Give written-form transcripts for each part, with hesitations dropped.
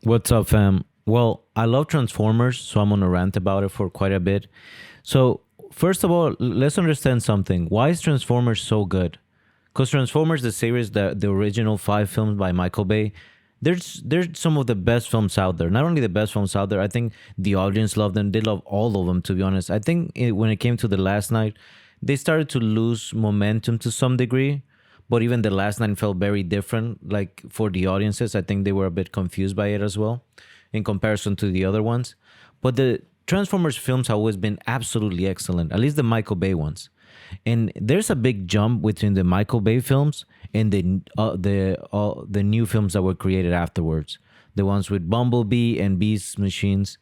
What's up, fam? Well, I love Transformers, so I'm on a rant about it for quite a bit. So, first of all, let's understand something. Why is Transformers so good? Because Transformers, the series, the original five films by Michael Bay, there's some of the best films out there. Not only the best films out there, I think the audience loved them. They love all of them, to be honest. I think when it came to the last night, they started to lose momentum to some degree. But even the last night felt very different. Like for the audiences, I think they were a bit confused by it as well, in comparison to the other ones. But the Transformers films have always been absolutely excellent, at least the Michael Bay ones. And there's a big jump between the Michael Bay films and the new films that were created afterwards. The ones with Bumblebee and Beast machines.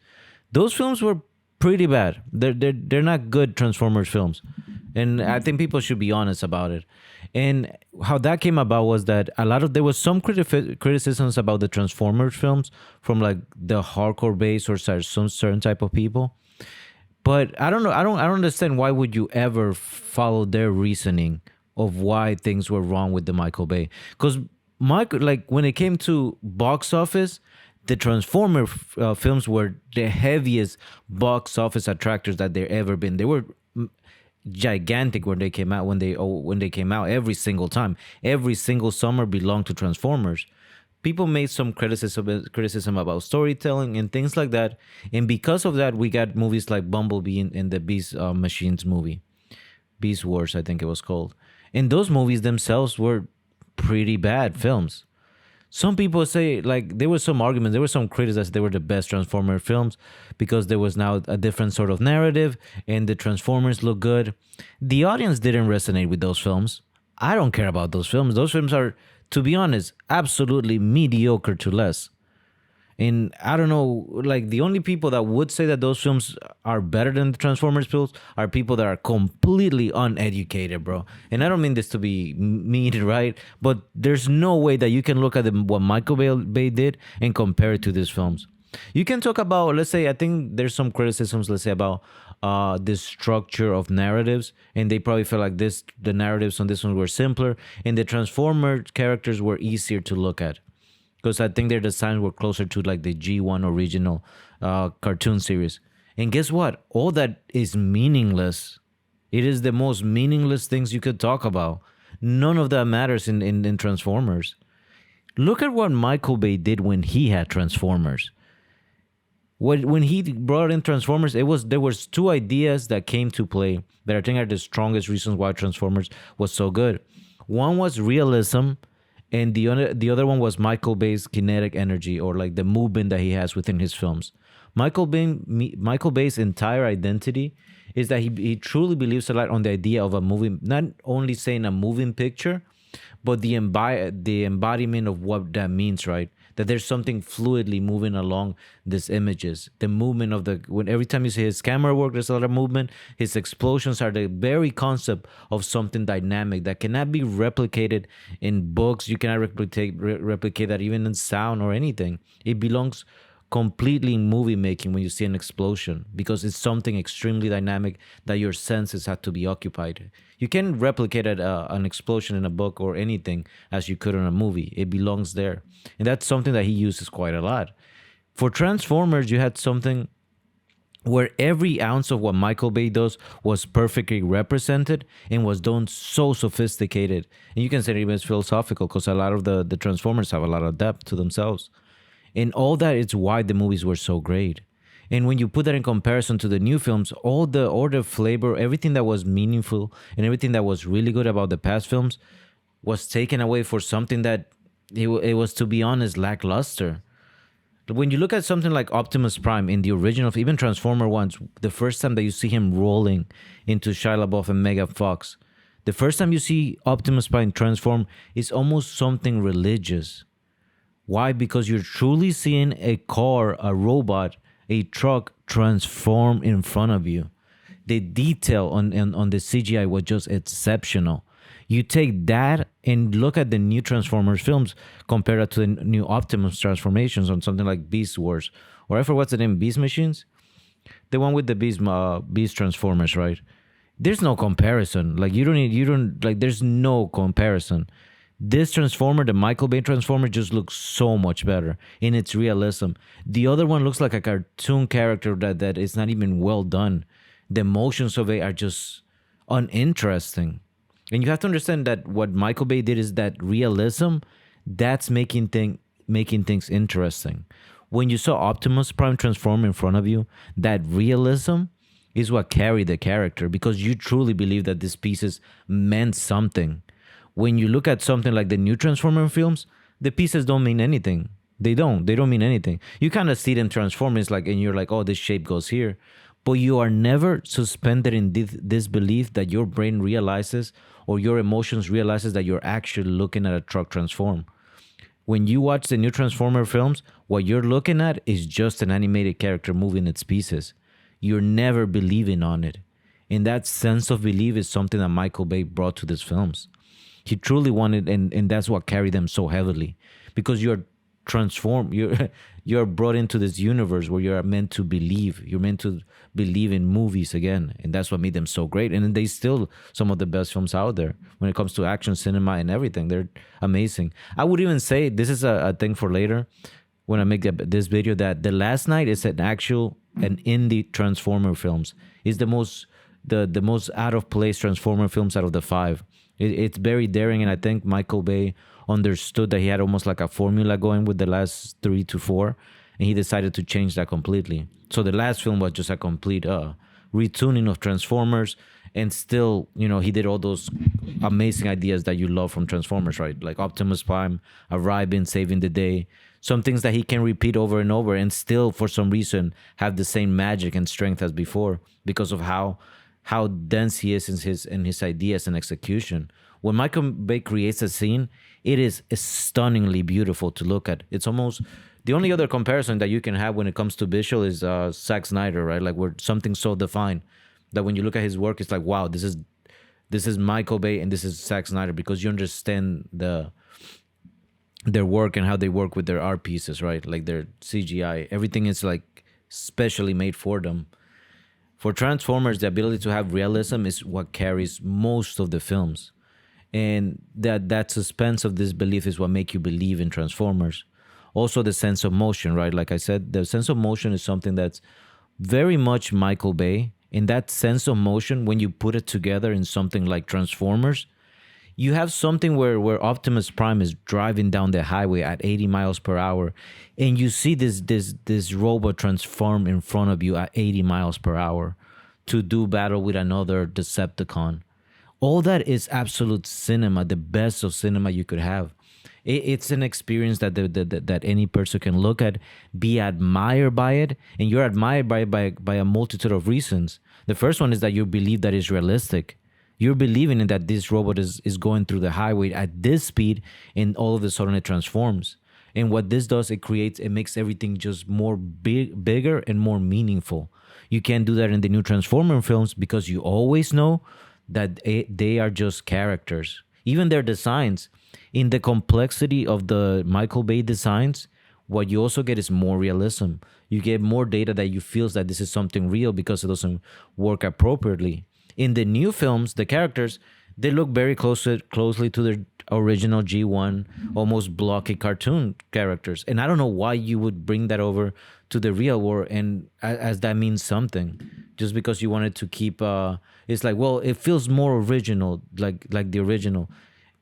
Those films were pretty bad. They're not good Transformers films, and I think people should be honest about it. And how that came about was that there was some criticisms about the Transformers films from like the hardcore base or some certain type of people. But I don't know. I don't understand why would you ever follow their reasoning of why things were wrong with the Michael Bay? Because Michael, like when it came to box office, the Transformer films were the heaviest box office attractors that there ever been. They were gigantic when they came out. When they came out, every single time, every single summer belonged to Transformers. People made some criticism about storytelling and things like that, and because of that, we got movies like Bumblebee and the Beast Machines movie, Beast Wars, I think it was called. And those movies themselves were pretty bad films. Some people say like there was some arguments, there were some critics that they were the best Transformer films because there was now a different sort of narrative and the Transformers look good. The audience didn't resonate with those films. I don't care about those films. Those films are, to be honest, absolutely mediocre to less. And I don't know, like the only people that would say that those films are better than the Transformers films are people that are completely uneducated, bro. And I don't mean this to be mean, right? But there's no way that you can look at what Michael Bay did and compare it to these films. You can talk about, let's say, I think there's some criticisms, let's say, about the structure of narratives, and they probably felt like the narratives on this one were simpler, and the Transformer characters were easier to look at because I think their designs were closer to like the G1 original cartoon series. And guess what? All that is meaningless. It is the most meaningless things you could talk about. None of that matters in Transformers. Look at what Michael Bay did when he had Transformers. When he brought in Transformers, there was two ideas that came to play that I think are the strongest reasons why Transformers was so good. One was realism, and the other one was Michael Bay's kinetic energy, or like the movement that he has within his films. Michael Bay's entire identity is that he truly believes a lot on the idea of a moving, not only saying a moving picture, but the embodiment of what that means, right? That there's something fluidly moving along these images. The movement of when every time you see his camera work, there's a lot of movement. His explosions are the very concept of something dynamic that cannot be replicated in books. You cannot replicate that even in sound or anything. It belongs completely in movie making when you see an explosion because it's something extremely dynamic that your senses have to be occupied. You can replicate an explosion in a book or anything as you could in a movie. It belongs there. And that's something that he uses quite a lot. For Transformers, you had something where every ounce of what Michael Bay does was perfectly represented and was done so sophisticated. And you can say it even is philosophical because a lot of the Transformers have a lot of depth to themselves. And all that is why the movies were so great. And when you put that in comparison to the new films, all the flavor, everything that was meaningful and everything that was really good about the past films was taken away for something that it was, to be honest, lackluster. When you look at something like Optimus Prime in the original, even Transformer ones, the first time that you see him rolling into Shia LaBeouf and Megan Fox, the first time you see Optimus Prime transform is almost something religious. Why? Because you're truly seeing a car, a robot, a truck transform in front of you. The detail on the CGI was just exceptional. You take that and look at the new Transformers films compared to the new Optimus transformations on something like Beast Wars, or I forgot what's the name, Beast Machines, the one with the Beast Transformers, right? There's no comparison. Like you don't like. There's no comparison. This Transformer, the Michael Bay Transformer, just looks so much better in its realism. The other one looks like a cartoon character that is not even well done. The emotions of it are just uninteresting. And you have to understand that what Michael Bay did is that realism, that's making things interesting. When you saw Optimus Prime transform in front of you, that realism is what carried the character because you truly believe that these pieces meant something. When you look at something like the new Transformer films, the pieces don't mean anything. They don't. They don't mean anything. You kind of see them transform. It's like, and you're like, oh, this shape goes here. But you are never suspended in this belief that your brain realizes or your emotions realizes that you're actually looking at a truck transform. When you watch the new Transformer films, what you're looking at is just an animated character moving its pieces. You're never believing on it. And that sense of belief is something that Michael Bay brought to these films. He truly wanted, and that's what carried them so heavily. Because you're transformed, you're brought into this universe where you're meant to believe. You're meant to believe in movies again. And that's what made them so great. And they still some of the best films out there when it comes to action cinema and everything. They're amazing. I would even say this is a thing for later when I make this video, that The Last Night is an indie Transformer films. It's the most out of place Transformer films out of the five. It's very daring, and I think Michael Bay understood that he had almost like a formula going with the last three to four, and he decided to change that completely. So the last film was just a complete retuning of Transformers, and still, he did all those amazing ideas that you love from Transformers, right? Like Optimus Prime arriving, saving the day. Some things that he can repeat over and over, and still, for some reason, have the same magic and strength as before because of how dense he is in his ideas and execution. When Michael Bay creates a scene, it is stunningly beautiful to look at. It's almost the only other comparison that you can have when it comes to visual is Zack Snyder, right? Like where something so defined that when you look at his work, it's like, wow, this is Michael Bay and this is Zack Snyder, because you understand their work and how they work with their art pieces, right? Like their CGI, everything is like specially made for them. For Transformers, the ability to have realism is what carries most of the films. And that suspense of disbelief is what make you believe in Transformers. Also the sense of motion, right? Like I said, the sense of motion is something that's very much Michael Bay. And that sense of motion, when you put it together in something like Transformers, you have something where Optimus Prime is driving down the highway at 80 miles per hour, and you see this robot transform in front of you at 80 miles per hour to do battle with another Decepticon. All that is absolute cinema, the best of cinema you could have. It's an experience that any person can look at, be admired by it, and you're admired by a multitude of reasons. The first one is that you believe that it's realistic. You're believing in that this robot is going through the highway at this speed, and all of a sudden it transforms. And what this does, it makes everything just more bigger and more meaningful. You can't do that in the new Transformer films because you always know that they are just characters. Even their designs, in the complexity of the Michael Bay designs, what you also get is more realism. You get more data that you feel that this is something real because it doesn't work appropriately. In the new films, the characters, they look very closely to their original G1, almost blocky cartoon characters. And I don't know why you would bring that over to the real world, and as that means something, just because you wanted to keep. It's like, well, it feels more original, like the original.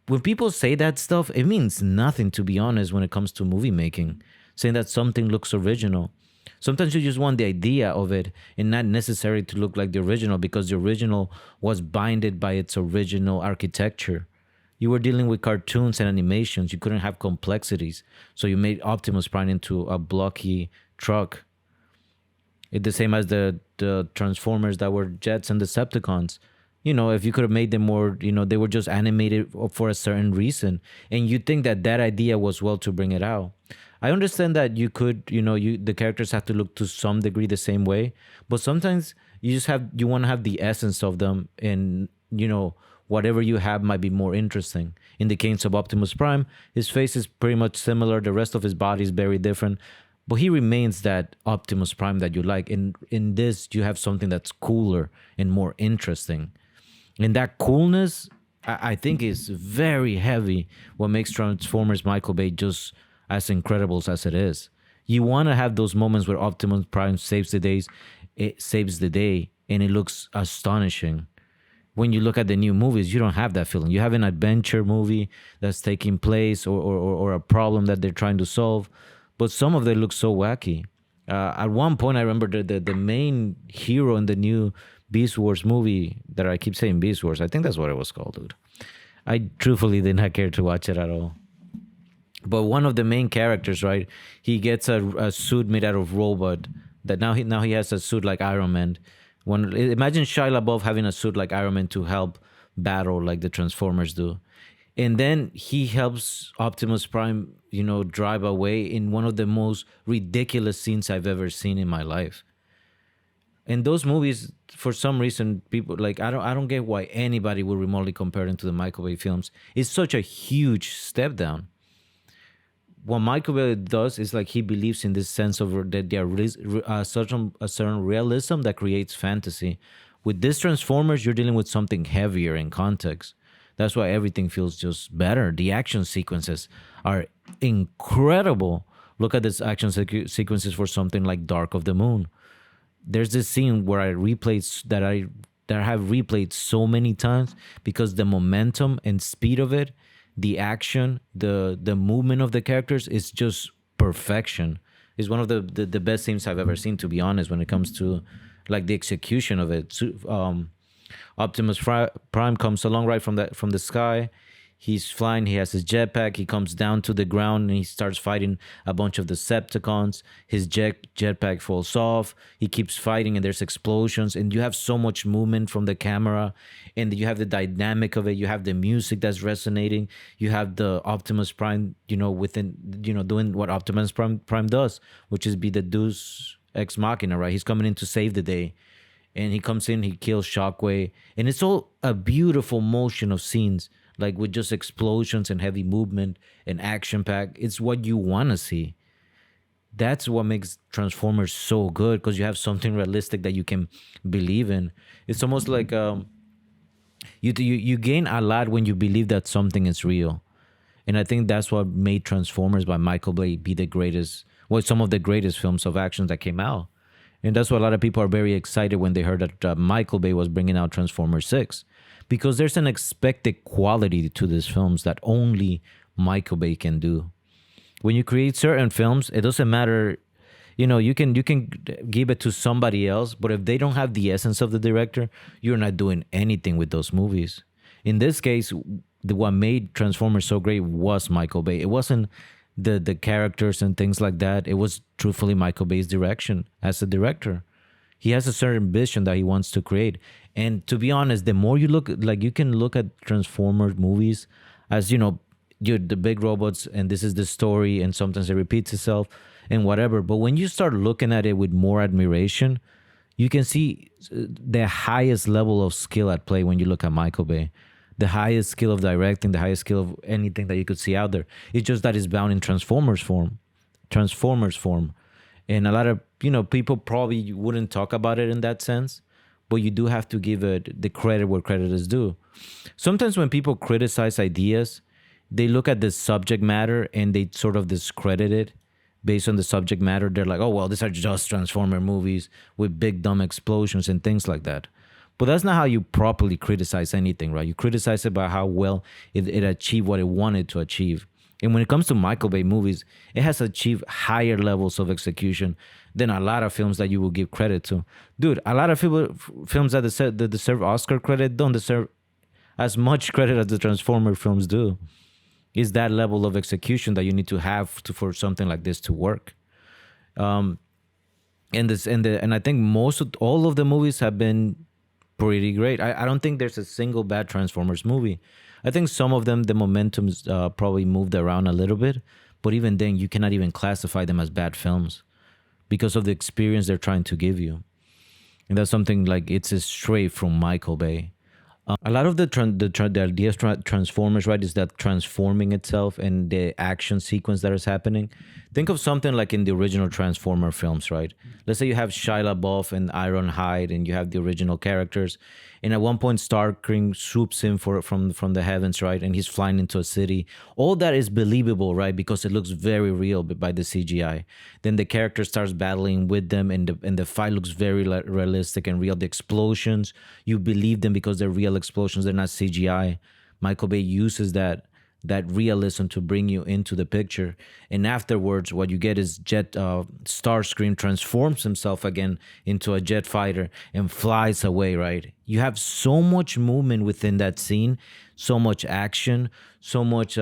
When people say that stuff, it means nothing, to be honest, when it comes to movie making. Saying that something looks original. Sometimes you just want the idea of it and not necessarily to look like the original, because the original was binded by its original architecture. You were dealing with cartoons and animations. You couldn't have complexities. So you made Optimus Prime into a blocky truck. It's the same as the Transformers that were jets and Decepticons. If you could have made them more, they were just animated for a certain reason. And you think that idea was well to bring it out. I understand that you could, the characters have to look to some degree the same way, but sometimes you want to have the essence of them, and whatever you have might be more interesting. In the case of Optimus Prime, his face is pretty much similar. The rest of his body is very different, but he remains that Optimus Prime that you like. And in this, you have something that's cooler and more interesting. And that coolness I think is very heavy. What makes Transformers Michael Bay just as incredible as it is. You want to have those moments where Optimus Prime saves the days, it saves the day, and it looks astonishing. When you look at the new movies, you don't have that feeling. You have an adventure movie that's taking place, or a problem that they're trying to solve, but some of them look so wacky. At one point, I remember the main hero in the new Beast Wars movie, that I keep saying Beast Wars. I think that's what it was called, dude. I truthfully did not care to watch it at all. But one of the main characters, right? He gets a suit made out of robot. That now he has a suit like Iron Man. Imagine Shia LaBeouf having a suit like Iron Man to help battle like the Transformers do, and then he helps Optimus Prime, drive away in one of the most ridiculous scenes I've ever seen in my life. In those movies, for some reason, people like I don't get why anybody would remotely compare them to the Michael Bay films. It's such a huge step down. What Michael Bay does is like he believes in this sense of that there is a certain realism that creates fantasy. With this Transformers, you're dealing with something heavier in context. That's why everything feels just better. The action sequences are incredible. Look at this sequences for something like Dark of the Moon. There's this scene where I have replayed so many times because the momentum and speed of it, the action, the movement of the characters is just perfection. It's one of the best scenes I've ever seen, to be honest, when it comes to like the execution of it. Prime comes along right from the sky. He's flying. He has his jetpack. He comes down to the ground and he starts fighting a bunch of Decepticons. His jetpack falls off. He keeps fighting and there's explosions and you have so much movement from the camera, and you have the dynamic of it. You have the music that's resonating. You have the Optimus Prime, doing what Optimus Prime does, which is be the Deus Ex Machina, right? He's coming in to save the day, and he comes in, he kills Shockwave, and it's all a beautiful motion of scenes, like with just explosions and heavy movement and action pack. It's what you want to see. That's what makes Transformers so good, because you have something realistic that you can believe in. It's almost like you gain a lot when you believe that something is real, and I think that's what made Transformers by Michael Bay be the greatest, well, some of the greatest films of action that came out. And that's why a lot of people are very excited when they heard that Michael Bay was bringing out Transformers 6, because there's an expected quality to these films that only Michael Bay can do. When you create certain films, it doesn't matter, you can give it to somebody else, but if they don't have the essence of the director, you're not doing anything with those movies. In this case, what made Transformers so great was Michael Bay. It wasn't the characters and things like that. It was truthfully Michael Bay's direction as a director. He has a certain vision that he wants to create. And to be honest, the more you look, like you can look at Transformers movies as, you're the big robots and this is the story, and sometimes it repeats itself and whatever. But when you start looking at it with more admiration, you can see the highest level of skill at play when you look at Michael Bay. The highest skill of directing, the highest skill of anything that you could see out there. It's just that it's bound in Transformers form. Transformers form. And a lot of, people probably wouldn't talk about it in that sense, but you do have to give it the credit where credit is due. Sometimes when people criticize ideas, they look at the subject matter and they sort of discredit it based on the subject matter. They're like, oh, well, these are just Transformer movies with big dumb explosions and things like that. But that's not how you properly criticize anything, right? You criticize it by how well it achieved what it wanted to achieve. And when it comes to Michael Bay movies, it has achieved higher levels of execution than a lot of films that you will give credit to. Dude, a lot of films that deserve Oscar credit don't deserve as much credit as the Transformer films do. Is that level of execution that you need to have for something like this to work. And I think all of the movies have been pretty great. I don't think there's a single bad Transformers movie. I think some of them, the momentum's probably moved around a little bit, but even then, you cannot even classify them as bad films because of the experience they're trying to give you. And that's something like it's a straight from Michael Bay. A lot of the idea of Transformers, right, is that transforming itself and the action sequence that is happening. Think of something like in the original Transformer films, right? Let's say you have Shia LaBeouf and Ironhide, and you have the original characters, and at one point Starscream swoops in from the heavens, right? And he's flying into a city. All that is believable, right? Because it looks very real by the CGI. Then the character starts battling with them, and the fight looks very realistic and real. The explosions, you believe them because they're real explosions; they're not CGI. Michael Bay uses that realism to bring you into the picture. And afterwards, what you get is Starscream transforms himself again into a jet fighter and flies away, right? You have so much movement within that scene, so much action, so much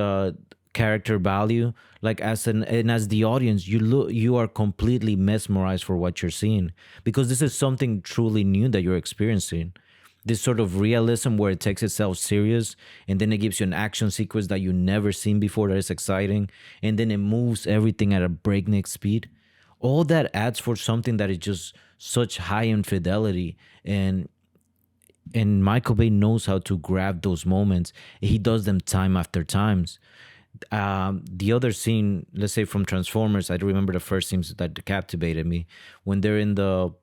character value. Like as the audience, you are completely mesmerized for what you're seeing, because this is something truly new that you're experiencing, this sort of realism where it takes itself serious, and then it gives you an action sequence that you never seen before that is exciting, and then it moves everything at a breakneck speed. All that adds for something that is just such high infidelity. And Michael Bay knows how to grab those moments. He does them time after times. The other scene, let's say from Transformers, I remember the first scenes that captivated me when they're in the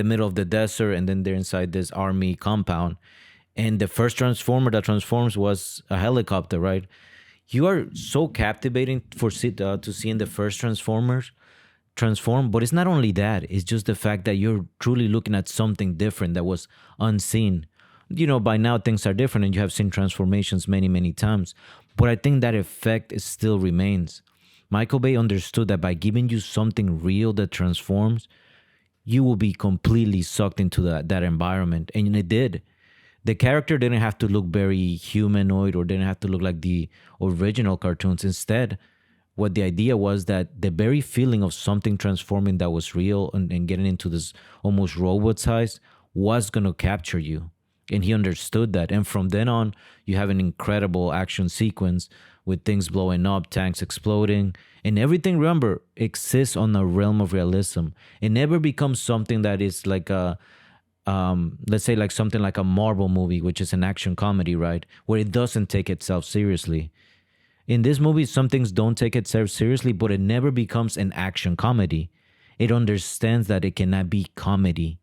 middle of the desert, and then they're inside this army compound, and the first transformer that transforms was a helicopter, right? You are so captivating to see in the first Transformers transform. But it's not only that, it's just the fact that you're truly looking at something different that was unseen. By now things are different, and you have seen transformations many, many times, but I think that effect is still remains. Michael Bay understood that by giving you something real that transforms, you will be completely sucked into that environment. And it did. The character didn't have to look very humanoid or didn't have to look like the original cartoons. Instead, what the idea was that the very feeling of something transforming that was real, and getting into this almost robot size, was going to capture you. And he understood that. And from then on, you have an incredible action sequence with things blowing up, tanks exploding, and everything, remember, exists on a realm of realism. It never becomes something that is like let's say like something like a Marvel movie, which is an action comedy, right? Where it doesn't take itself seriously. In this movie, some things don't take itself seriously, but it never becomes an action comedy. It understands that it cannot be comedy.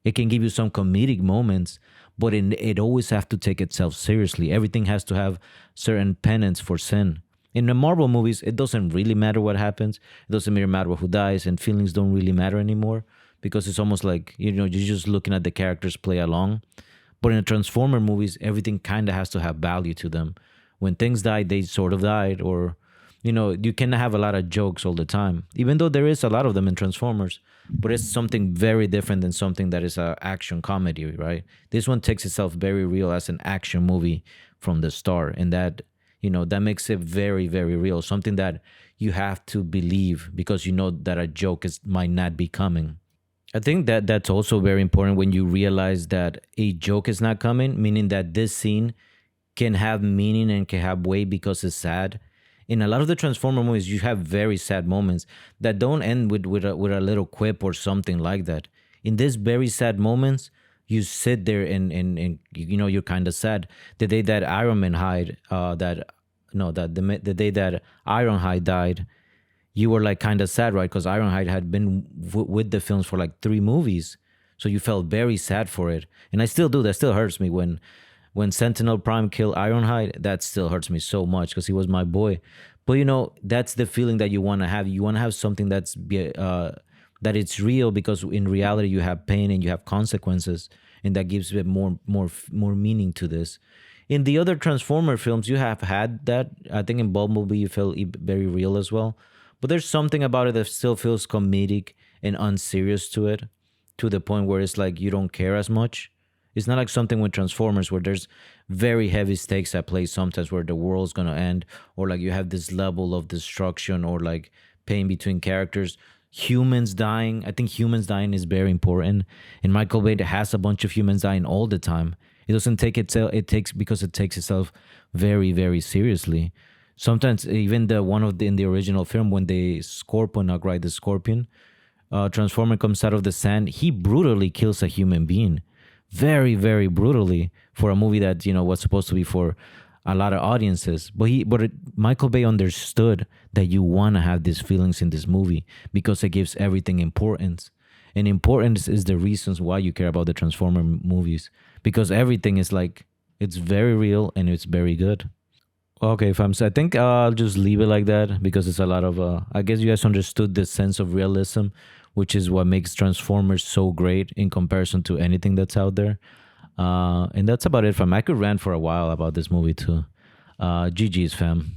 It can give you some comedic moments, but it always have to take itself seriously. Everything has to have certain penance for sin. In the Marvel movies, it doesn't really matter what happens. It doesn't really matter who dies, and feelings don't really matter anymore, because it's almost like, you're just looking at the characters play along. But in the Transformer movies, everything kind of has to have value to them. When things died, they sort of died, or you cannot have a lot of jokes all the time, even though there is a lot of them in Transformers. But it's something very different than something that is a action comedy, right? This one takes itself very real as an action movie from the start, and that makes it very, very real. Something that you have to believe, because you know that a joke might not be coming. I think that that's also very important when you realize that a joke is not coming, meaning that this scene can have meaning and can have weight because it's sad. In a lot of the Transformer movies, you have very sad moments that don't end with a little quip or something like that. In these very sad moments, you sit there and you're kind of sad. The day that Iron Man died, the day that Ironhide died, you were like kind of sad, right? Because Ironhide had been with the films for like 3 movies, so you felt very sad for it. And I still do. That still hurts me when Sentinel Prime killed Ironhide. That still hurts me so much because he was my boy. But that's the feeling that you want to have. You want to have something that it's real, because in reality you have pain and you have consequences, and that gives it more meaning to this. In the other Transformer films, you have had that. I think in Bumblebee you felt very real as well. But there's something about it that still feels comedic and unserious to it, to the point where it's like you don't care as much. It's not like something with Transformers where there's very heavy stakes at play sometimes, where the world's gonna end, or like you have this level of destruction, or like pain between characters. Humans dying. I think humans dying is very important. And Michael Bay has a bunch of humans dying all the time. It doesn't take itself. Because it takes itself very, very seriously. Sometimes even in the original film, when the Scorponok, right, the Scorpion, Transformer comes out of the sand, he brutally kills a human being, very, very brutally, for a movie that was supposed to be for a lot of audiences. Michael Bay understood that you want to have these feelings in this movie because it gives everything importance, and importance is the reasons why you care about the Transformer movies, because everything is like, it's very real and it's very good. Okay, fam. So I think I'll just leave it like that because it's a lot of. I guess you guys understood the sense of realism, which is what makes Transformers so great in comparison to anything that's out there. And that's about it, fam. I could rant for a while about this movie too. GG's, fam.